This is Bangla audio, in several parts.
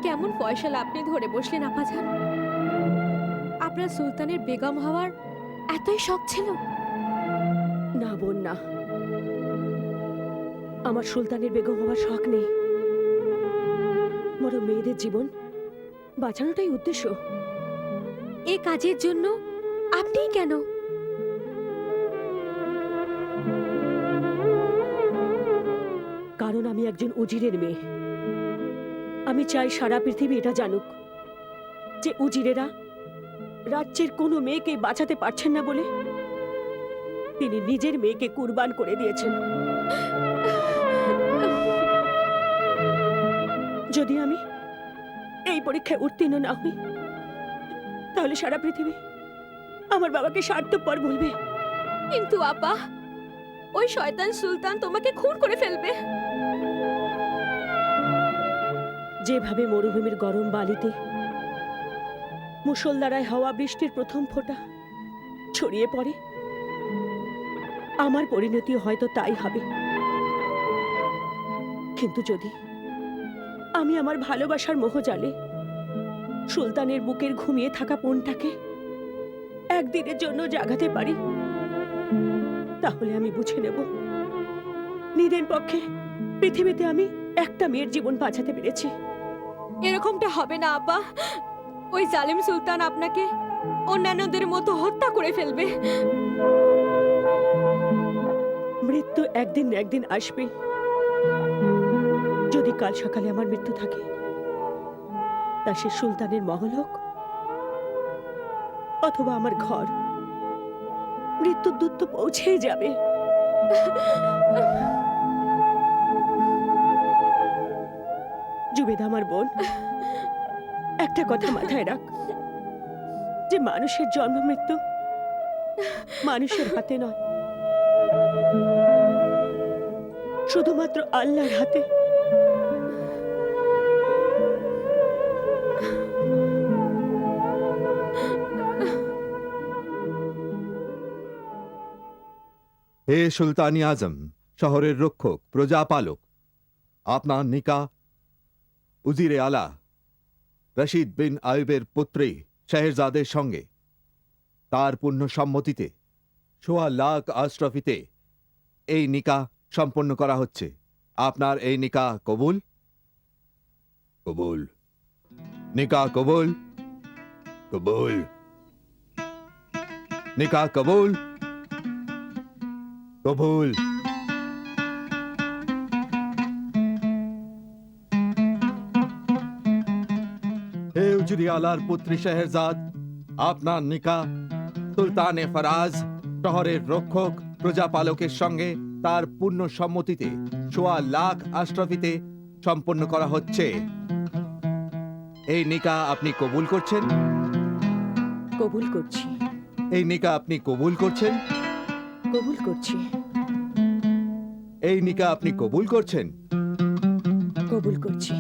কেমন ফয়সালা আপনি ধরে বসলেন আপাজান? আপনার সুলতানের বেগম হওয়ার এতই শখ ছিল? না বোন না, আমার সুলতানের বেগম হওয়ার শখ নেই। বড় মেয়েদের জীবন বাঁচানোটাই উদ্দেশ্য। এ কাজের জন্য আপনিই কেন? কারণ আমি একজন উজিরের মেয়ে। আমি চাই সারা পৃথিবী এটা জানুক যে উজিরেরা রাজ্যের কোনো মেয়েকে বাঁচাতে পারছেন না বলে তিনি নিজের মেয়েকে কুরবান করে দিয়েছেন। যদি আমি এই পরীক্ষায় উত্তীর্ণ না হই, তাহলে সারা পৃথিবী আমার বাবাকে স্বার্থপর বলবে। কিন্তু আপা, ওই শয়তান সুলতান তোমাকে খুন করে ফেলবে। যেভাবে মরুভূমির গরম বালিতে মুষলধারায় হওয়া বৃষ্টির প্রথম ফোঁটা ছড়িয়ে পড়ে, আমার পরিণতি হয়তো তাই হবে। কিন্তু যদি আমি আমার ভালোবাসার মোহজালে সুলতানের বুকের ঘুমিয়ে থাকা বোনটাকে একদিনের জন্য জাগাতে পারি, তাহলে আমি বুঝে নেব নিদেন পক্ষে পৃথিবীতে আমি একটা মেয়ের জীবন বাঁচাতে পেরেছি। এরকমটা হবে না আপা। ওই জালিম সুলতান আপনাকে অন্যান্যদের মতো হত্যা করে ফেলবে। মৃত্যু একদিন না একদিন আসবে। যদি কাল সকালে আমার মৃত্যু থাকে, তা সে সুলতানের মহল হোক অথবা আমার ঘর, মৃত্যুর দূত তো পৌঁছেই যাবে। জুবেদা আমার বোন, একটা কথা মাথায় রাখ, যে মানুষের জন্ম মৃত্যু মানুষের হাতে নয়, শুধুমাত্র আল্লাহর হাতে। হে সুলতানি আজম, শহরের রক্ষক, প্রজাপালক, আপনার নিকাহ উজিরে আলা রশিদ বিন আইবের পুত্রী শেহজাদের সঙ্গে তার পূর্ণ সম্মতিতে ১,০০,০০০ আশরাফিতে এই নিকাহ সম্পন্ন করা হচ্ছে। আপনার এই নিকাহ কবুল? কবুল। নিকাহ কবুল? কবুল। নিকাহ কবুল? কবুল। হে উজরি আলার পুত্রী শেহরজাদ, আপনার নিকাহ সুলতানে ফরাজ, শহরের রক্ষক, প্রজাপালকের সঙ্গে তার পূর্ণ সম্মতিতে ১,০০,০০০ আশরাফিতে সম্পন্ন করা হচ্ছে। এই নিকাহ আপনি কবুল করছেন? কবুল করছি। এই নিকাহ আপনি কবুল করছেন? কবুল করছি। এই নিকাহ আপনি কবুল করছেন? কবুল করছি।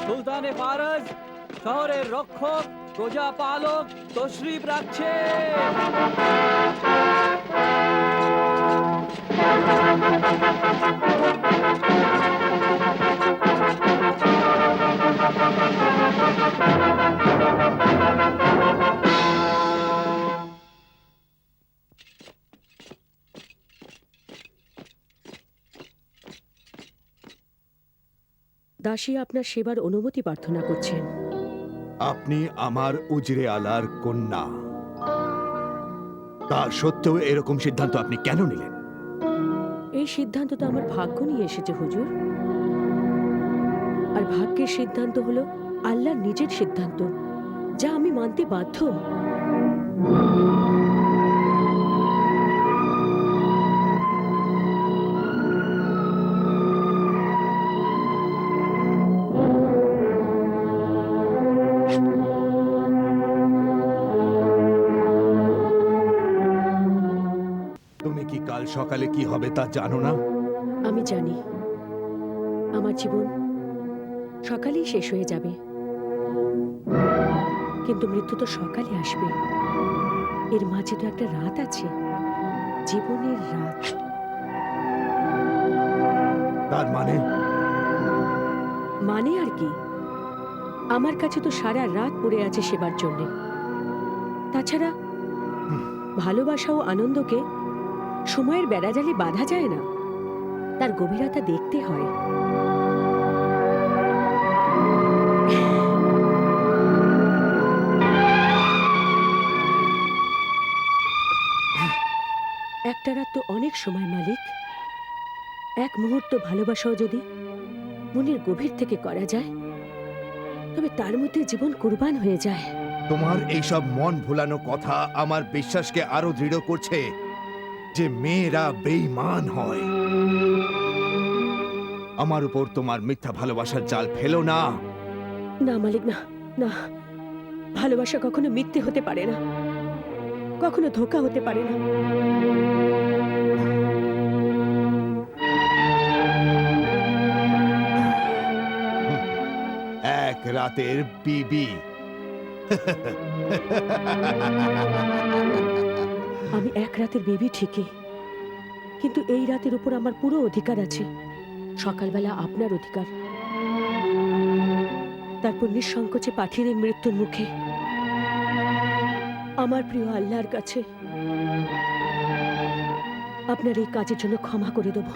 সুলতানে ফারজ, শহরের রক্ষক, প্রজাপালক তশরিফ রাখছে। দাসী আপনার সেবার অনুমতি প্রার্থনা করছেন। আপনি আমার উজরে আলার কন্যা, তা সত্ত্বেও এরকম সিদ্ধান্ত আপনি কেন নিলেন? এই সিদ্ধান্ত তো আমার ভাগ্য নিয়ে এসেছে হুজুর। আর ভাগ্যের সিদ্ধান্ত হলো আল্লাহর নিজের সিদ্ধান্ত, যা আমি মানতে বাধ্য। তুমি কি কাল সকালে কি হবে তা জানো না? আমি জানি আমার জীবন সকালেই শেষ হয়ে যাবে, কিন্তু মৃত্যু তো সকালে আসবে। এর মাঝে তো একটা রাত আছে, জীবনের রাত। তার মানে মানে আর কি, আমার কাছে তো সারা রাত পড়ে আছে সেবার জন্য। তাছাড়া ভালোবাসা ও আনন্দকে সময়ের বেড়াজালে বাঁধা যায় না, তার গভীরতা দেখতে হয়। একটা রাত তো অনেক সময় মালিক। এক মুহূর্ত ভালোবাসাও যদি মনের গভীর থেকে করা যায়, তবে তার মধ্যে জীবন কুরবান হয়ে যায়। তোমার এইসব মন ভুলানো কথা আমার বিশ্বাসকে আরো দৃঢ় করছে যে মেয়েরা বেঈমান হয়। আমার উপর তোমার মিথ্যা ভালোবাসার জাল ফেলো না। না মালিক, না না, ভালোবাসা কখনো মিথ্যে হতে পারে না, কখনো ধোঁকা হতে পারে না। এক রাতের বিবি। আমি এক রাতের বেবি ঠিকই, কিন্তু এই রাতের উপর আমার পুরো অধিকার আছে। সকালবেলা আপনার অধিকার, তারপর নিঃসংকোচে পাঠিয়ে দিন মৃত্যুর মুখে আমার প্রিয় আল্লাহর কাছে। আপনার এই কাজের জন্য ক্ষমা করে দেব।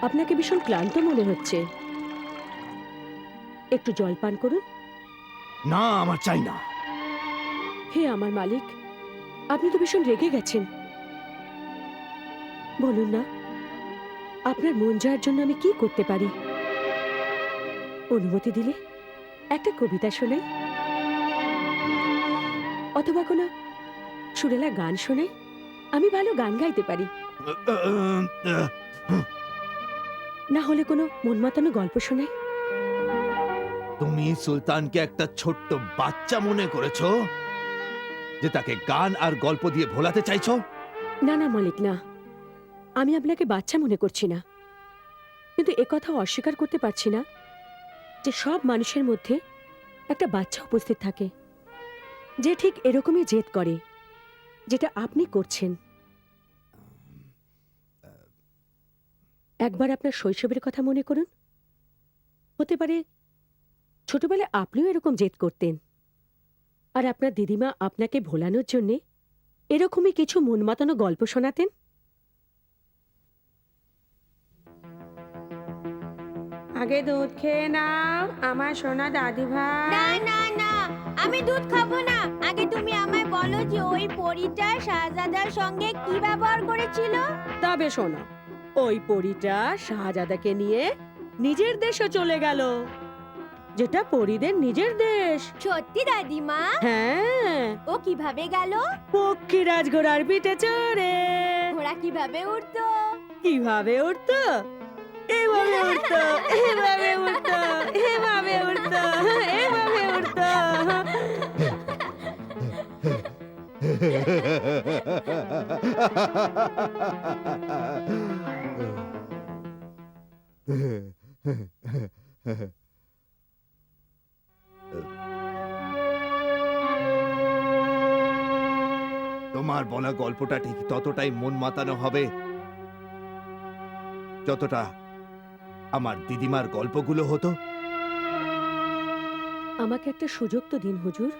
আপনাকে ভীষণ ক্লান্ত মনে হচ্ছে, একটু জল পান করুন। না, আমার চাই না। হে আমার মালিক, আপনি তো ভীষণ রেগে গেছেন। বলুন না, আপনার মন জয়ের জন্য আমি কি করতে পারি? অনুমতি দিলে একটা কবিতা শোনাই, অথবা কোনো সুরেলা গান শোনাই। আমি ভালো গান গাইতে পারি। না হলে কোনো মন মাতানো গল্প শোনাই। তুমি সুলতানকে একটা ছোট্ট বাচ্চা মনে করেছো, যে তাকে গান আর গল্প দিয়ে ভোলাতে চাইছো? না না মালিক, না, আমি আপনাকে বাচ্চা মনে করছি না, কিন্তু একথা অস্বীকার করতে পারছি না যে সব মানুষের মধ্যে একটা বাচ্চা উপস্থিত থাকে, যে ঠিক এরকমই জেদ করে যেটা আপনি করছেন। একবার আপনার শৈশবের কথা মনে করুন। হতে পারে ছোটবেলায় আপনিও এরকম জেদ করতেন, আর আপনার দিদিমা আপনাকে ভোলানোর জন্যে এরকমই কিছু মন মাতানো গল্প শোনাতেন। আগে দুধ খেয়ে নাও আমার সোনা দাদি ভাই। না না না, আমি দুধ খাবো না। আগে তুমি আমায় বলো যে ওই পরীটা শাহজাদার সঙ্গে কি ব্যবহার করেছিল। তবে শোনো, ওই পরীটা শাহজাদাকে নিয়ে নিজের দেশে চলে গেল, যেটা পরীদের নিজের দেশ। সত্যি দাদিমা? হ্যাঁ, ও কিভাবে গেল? পক্ষীরাজ ঘোড়ার পিঠে চড়ে। ঘোড়া কিভাবে উঠতো? কিভাবে উঠতো? এভাবে উঠতো, এভাবে উঠতো, এভাবে উঠতো, এভাবে উঠতো। তোমার বলা গল্পটা ঠিক ততটাই মন মাতানো হবে যতটা আমার দিদিমার গল্পগুলো হতো। আমাকে একটা সুযোগ তো দিন হুজুর।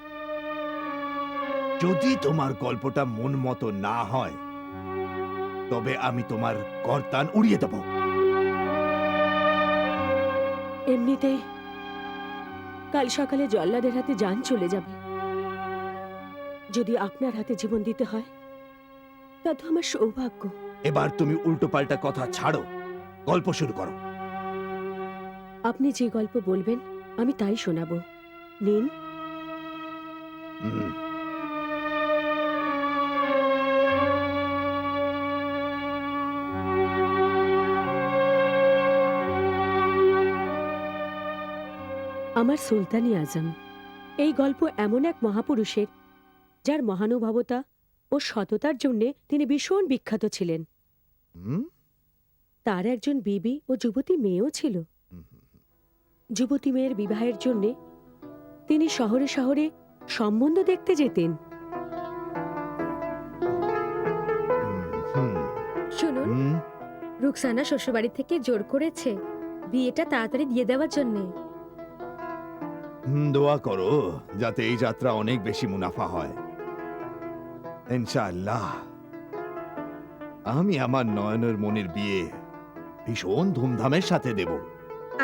যদি তোমার গল্পটা মন মতো না হয় তবে আমি তোমার গর্দান উড়িয়ে দেব। এমনিতেই কাল সকালে জল্লাদের হাতে জান চলে যাবে। যদি আপনার হাতে জীবন দিতে হয় তা তো আমার সৌভাগ্য। এবার তুমি উল্টোপাল্টা কথা ছাড়ো, গল্প শুরু করো। আপনি যে গল্প বলবেন আমি তাই শোনাবো। নিন। হুম। আমার সুলতানি আজম। এই গল্প এমন এক মহাপুরুষের যার মহানুভবতা ও সততার জন্য তিনি ভীষণ বিখ্যাত ছিলেন। হুম? তার একজন বিবি ও যুবতী মেয়েও ছিল। যুবতী মেয়ের বিবাহের জন্য তিনি শহরে শহরে সম্বন্ধ দেখতে যেতেন। হুম, শুনুন, হুম। রুকসানা শ্বশুরবাড়ি থেকে জোর করেছে বিয়েটা তাড়াতাড়ি দিয়ে দেওয়ার জন্যে। দোয়া করো যাতে এই যাত্রা অনেক বেশি মুনাফা হয়। ইনশাআল্লাহ আমি আমার নয়নের মনির বিয়ে ভীষণ ধুমধামের সাথে দেব।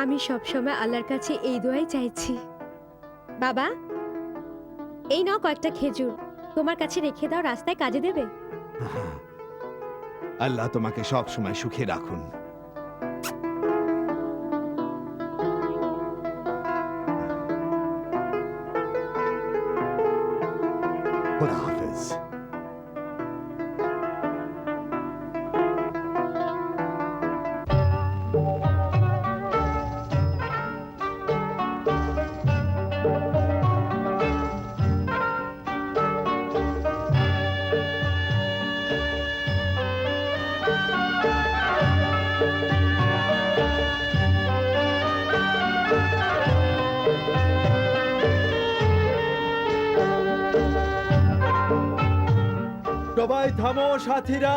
আমি সবসময় আল্লাহর কাছে এই দোয়াই চাইছি। বাবা, এই নাও কয়েকটা খেজুর, তোমার কাছে রেখে দাও, রাস্তায় কাজে দেবে। আল্লাহ তোমাকে সব সময় সুখে রাখুন। খোদা হাফেজ। সবাই থামো সাথীরা।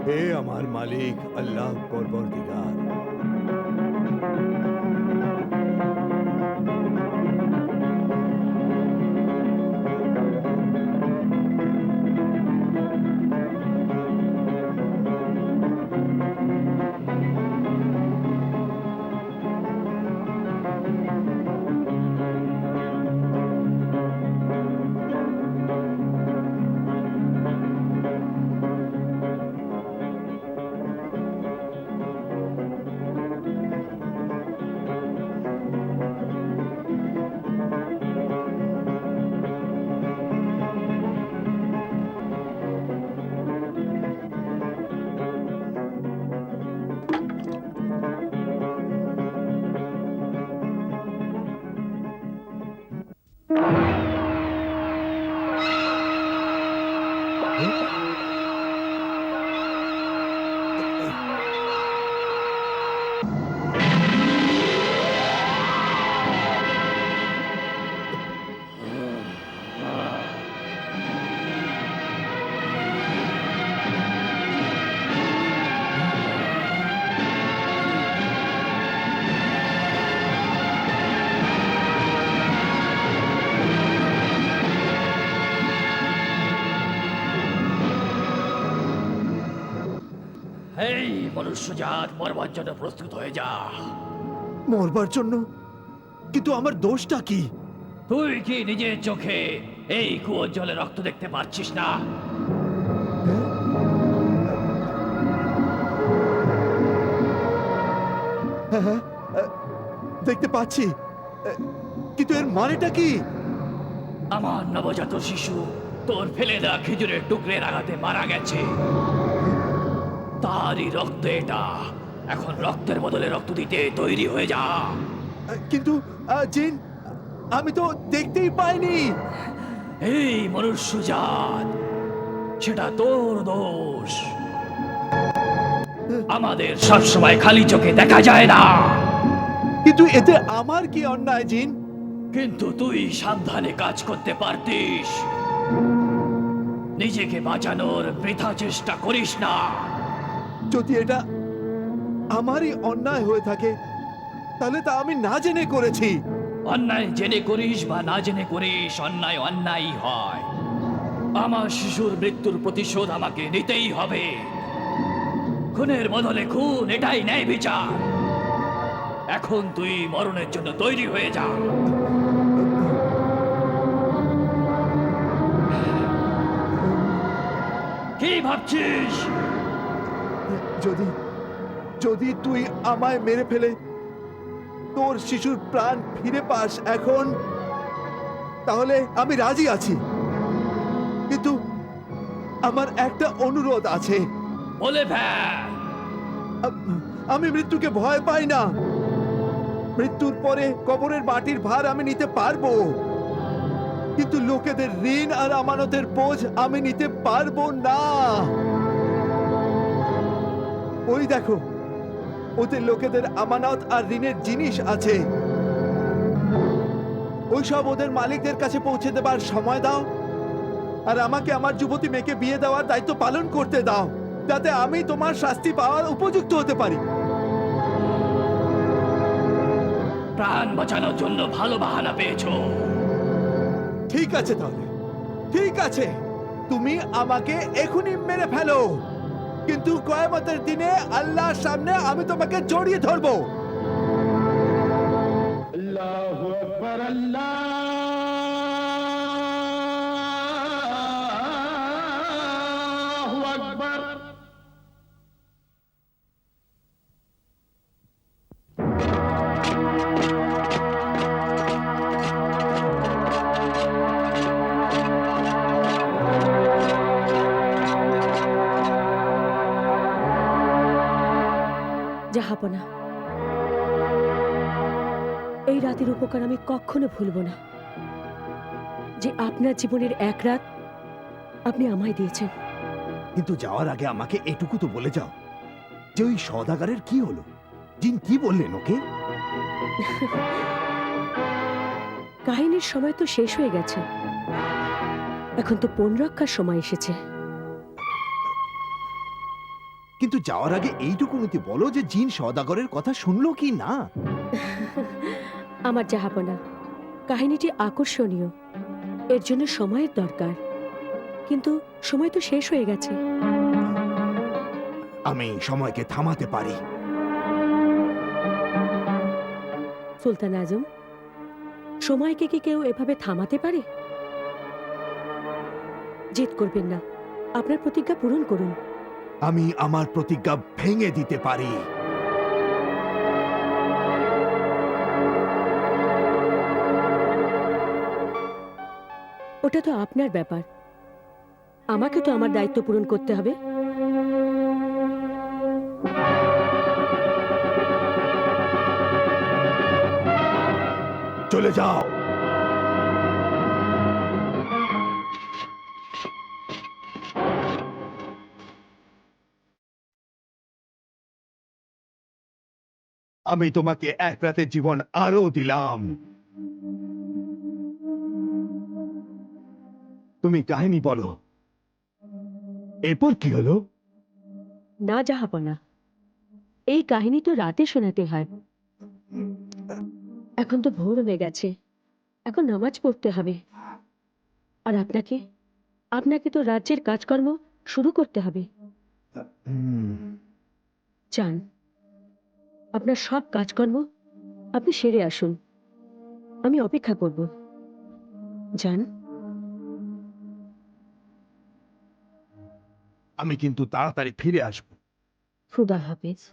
হে আমার মালিক আল্লাহ পরবর্তীকার, এই মনুষ্যজাত মরবার জন্য প্রস্তুত হয়ে যা। মরবার জন্য? কিন্তু আমার দোষটা কি? তুই কি নিজের চোখে এই কুয়োর জলে রক্ত দেখতে পাচ্ছিস না? হ্যাঁ হ্যাঁ দেখতে পাচ্ছি, কিন্তু এর মানেটা কি? আমার নবজাত শিশু তোর ফেলে দেওয়া খেজুরের টুকরের আঘাতে মারা গেছে। তারই রক্ত এটা। এখন রক্তের বদলে রক্ত দিতে তৈরি হয়ে যা। কিন্তু জিন, আমি তো দেখতেই পাইনি। এই মনুষ্যজাত, সেটা তোর দোষ। আমাদের সবসময় খালি চোখে দেখা যায় না। কিন্তু এতে আমার কি অন্যায় জিন? কিন্তু তুই সাবধানে কাজ করতে পারতিস। নিজেকে বাঁচানোর বৃথা চেষ্টা করিস না। যদি এটা আমারই অন্যায় হয়ে থাকে, তাহলে তা আমি না জেনে করেছি। অন্যায় জেনে করিস বা না জেনে করিস, অন্যায় অন্যায়ই হয়। আমার শিশুর মৃত্যুর প্রতিশোধ আমাকে নিতেই হবে। খুনের বদলে খুন, এটাই ন্যায় বিচার। এখন তুই মরণের জন্য তৈরি হয়ে যা। কি ভাবছিস? যদি যদি তুই আমায় মেরে ফেলে তোর শিশুর প্রাণ ফিরে পাস এখন, তাহলে আমি রাজি আছি। কিন্তু আমার একটা অনুরোধ আছে। বলে ফেল। আমি মৃত্যুকে ভয় পাই না। মৃত্যুর পরে কবরের মাটির ভার আমি নিতে পারবো, কিন্তু লোকেদের ঋণ আর আমানতের বোঝ আমি নিতে পারবো না। ওই দেখো, ওদের লোকেদের আমানত আর ঋণের জিনিস আছে। ওইসব ওদের মালিকদের কাছে পৌঁছে দেবার সময় দাও, আর আমাকে আমার যুবতী মেয়েকে বিয়ে দেওয়ার দায়িত্ব পালন করতে দাও, যাতে আমি তোমার শাস্তি পাওয়ার উপযুক্ত হতে পারি। প্রাণ বাঁচানোর জন্য ভালো বাহানা পেয়েছো। ঠিক আছে তাহলে, ঠিক আছে, তুমি আমাকে এখনই মেরে ফেলো, কিন্তু কিয়ামতের দিনে আল্লাহর সামনে আমি তোমাকে জড়িয়ে ধরবো। আল্লাহু আকবার, আল্লাহু আকবার। জাহাপনা, এই রাতের উপকার আমি কখনো ভুলব না, যে আপনার জীবনের এক রাত আপনি আমায় দিয়েছেন। কিন্তু যাওয়ার আগে আমাকে এটুকু তো বলে যাও যে ওই সওদাগরের কি হলো? জিন কি বললেন ওকে? কাহিনীর সময় তো শেষ হয়ে গেছে, এখন তো পণ রক্ষার সময় এসেছে। কিন্তু যাওয়ার আগে এইটুকু নিতে বলো যে জিন সওদাগরের কথা শুনলো কি না। আমার জাহাপনা, কাহিনীটি আকর্ষণীয়, এর জন্য সময়ের দরকার, কিন্তু সময় তো শেষ হয়ে গেছে। আমি সময়কে থামাতে পারি। সুলতান আজম, সময়কে কি কেউ এভাবে থামাতে পারে? জেদ করবেন না, আপনার প্রতিজ্ঞা পূরণ করুন। আমি আমার প্রতিজ্ঞা ভেঙে দিতে পারি। ওটা তো আপনার ব্যাপার, আমাকে তো আমার দায়িত্ব পূরণ করতে হবে। চলে যাও। আমি তোমাকে এক রাতের জীবন আরো দিলাম। তুমি কাহিনী বলো, এরপর কি হলো? না জাহাপনা, এই কাহিনী তো রাতে শোনাতে হয়। এখন তো ভোর হয়ে গেছে, এখন নামাজ পড়তে হবে, আর আপনাকে আপনাকে তো রাজ্যের কাজকর্ম শুরু করতে হবে। যান, আপনার সব কাজকর্ম আপনি সেরে আসুন, আমি অপেক্ষা করব। যান। আমি কিন্তু তাড়াতাড়ি ফিরে আসবো। খুদা হাফেজ।